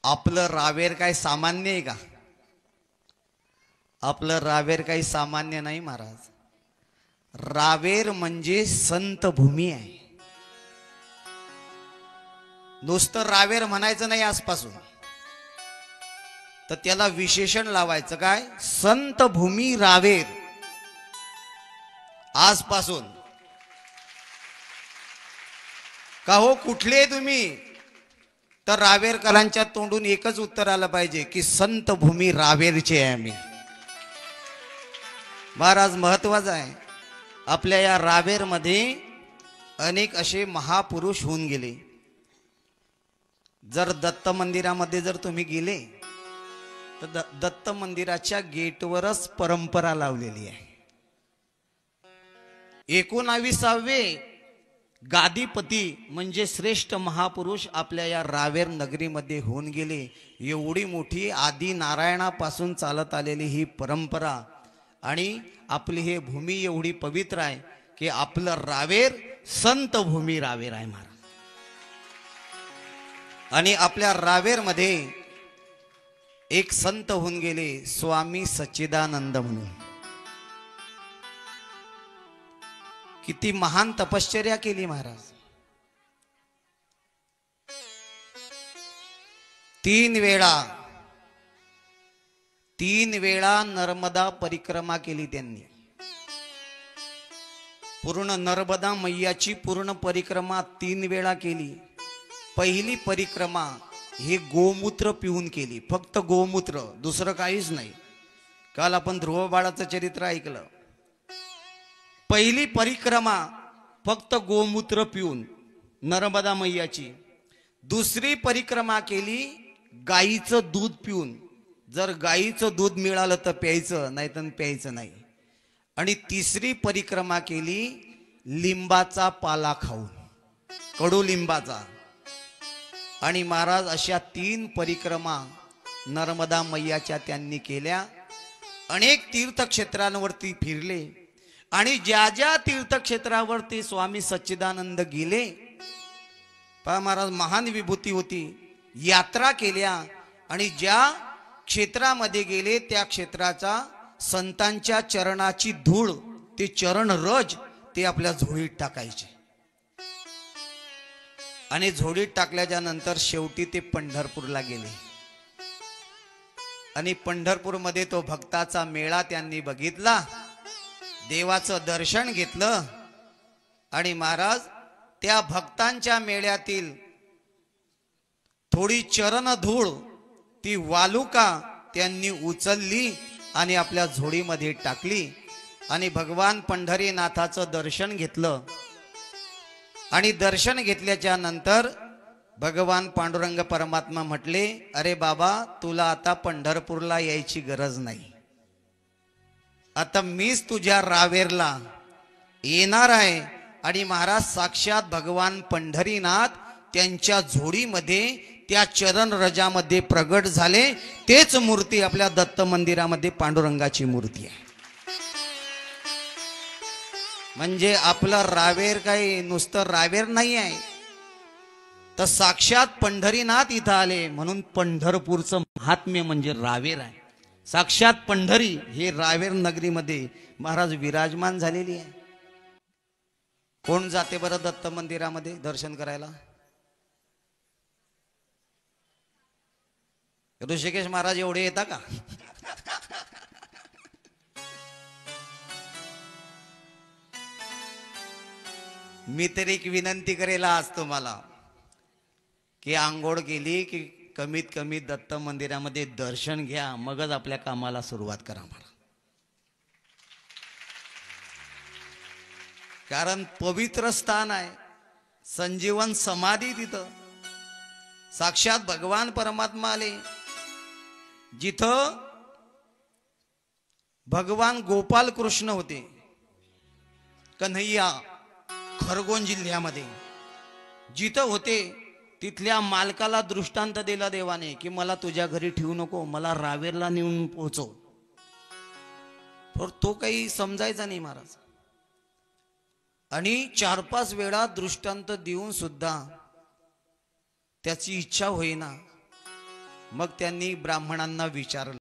आपलं रावेर काय सामान्य आहे का? आपलं रावेर काही सामान्य नाही महाराज. रावेर म्हणजे संत भूमी आहे. नुसतं रावेर म्हणायचं नाही आजपासून, तर त्याला विशेषण लावायचं काय? संत भूमी रावेर. आजपासून का हो कुठले तुम्ही, तर रावेरकरांच्या तोंडून एकच उत्तर आलं पाहिजे की संत भूमी रावेरचे आहे आम्ही. महाराज महत्वाचं आहे. आपल्या या रावेर मध्ये अनेक असे महापुरुष होऊन गेले. जर दत्त मंदिरामध्ये जर तुम्ही गेले तर दत्त मंदिराच्या गेटवरच परंपरा लावलेली आहे. 19वे गादीपती म्हणजे श्रेष्ठ महापुरुष आपल्या या रावेर नगरीमध्ये होऊन गेले. एवढी मोठी आदि नारायणापासून चालत आलेली ही परंपरा आणि आपली ही भूमी एवढी पवित्र आहे की आपलं रावेर संत भूमी रावेर आहे महाराज. आणि आपल्या रावेर मध्ये एक संत होऊन गेले स्वामी सच्चिदानंद म्हणून. किती महान तपश्चर्या केली महाराज. 3 वेळा नर्मदा परिक्रमा केली त्यांनी. पूर्ण नर्मदा मैयाची पूर्ण परिक्रमा 3 वेळा केली. पहिली परिक्रमा हे गोमूत्र पिऊन केली, फक्त गोमूत्र, दुसरं काहीच नाही. काल आपण ध्रुव बाळाचं चरित्र ऐकलं. पहिली परिक्रमा फक्त गोमूत्र पिऊन नर्मदा मैयाची. दुसरी परिक्रमा केली गाईचं दूध पिऊन. जर गाईचं दूध मिळालं तर प्यायचं, नाही तर प्यायचं नाही. आणि तिसरी परिक्रमा केली लिंबाचा पाला खाऊन, कडुलिंबाचा. आणि महाराज अशा 3 परिक्रमा नर्मदा मैयाच्या त्यांनी केल्या. अनेक तीर्थक्षेत्रांवरती फिरले आणि ज्या ज्या तीर्थक्षेत्रावरती स्वामी सच्चिदानंद गेले, पहा महाराज महान विभूती होती. यात्रा केल्या आणि ज्या क्षेत्रामध्ये गेले त्या क्षेत्राचा संतांच्या चरणाची धूळ, ते चरण रज ते आपल्या झोळीत टाकायचे. आणि झोळीत टाकल्याच्या नंतर शेवटी ते पंढरपूरला गेले. आणि पंढरपूरमध्ये तो भक्ताचा मेळा त्यांनी बघितला, देवाचं दर्शन घेतलं. आणि महाराज त्या भक्तांच्या मेळ्यातील थोडी चरण धूळ, ती वालुका त्यांनी उचलली आणि आपल्या झोळीमध्ये टाकली. आणि भगवान पंढरीनाथाचं दर्शन घेतलं. आणि दर्शन घेतल्याच्या नंतर भगवान पांडुरंग परमात्मा म्हटले, अरे बाबा तुला आता पंढरपूरला यायची गरज नाही, आता मीच तुझ्या रावेरला येणार आहे. आणि महाराज साक्षात भगवान पंढरीनाथ त्यांच्या झोळीमध्ये त्या चरण रजामध्ये प्रगट झाले. तेच मूर्ती आपल्या दत्त मंदिरामध्ये पांडुरंगाची मूर्ती आहे. म्हणजे आपलं रावेर काही नुसतं रावेर नाही आहे, तर साक्षात पंढरीनाथ इथं आले म्हणून पंढरपूरचं महात्म्य म्हणजे रावेर आहे. साक्षात पंढरी हे रावेर नगरीमध्ये महाराज विराजमान झालेली आहे. कोण जाते बरं दत्त मंदिरामध्ये दर्शन करायला? ऋषिकेश महाराज एवढे येता का? मी तरी एक विनंती करेल आज तुम्हाला की आंघोळ केली की कमीत कमी दत्त मंदिरामध्ये दर्शन घ्या, मगच आपल्या कामाला सुरुवात करा मला. कारण पवित्र स्थान आहे, संजीवन समाधी तिथं साक्षात भगवान परमात्मा आले. जिथं भगवान गोपाल कृष्ण होते, कन्हैया खरगोन जिल्ह्यामध्ये जिथं होते, तिथल्या मालकाला दृष्टांत दिला देवाने की मला तुझ्या घरी ठेवू नको, मला रावेरला नेऊन पोहोचव. तर तो काही समजायचा नाही महाराज. आणि 4-5 वेळा दृष्टांत देऊन सुद्धा त्याची इच्छा होईना. मग त्यांनी ब्राह्मणांना विचारलं,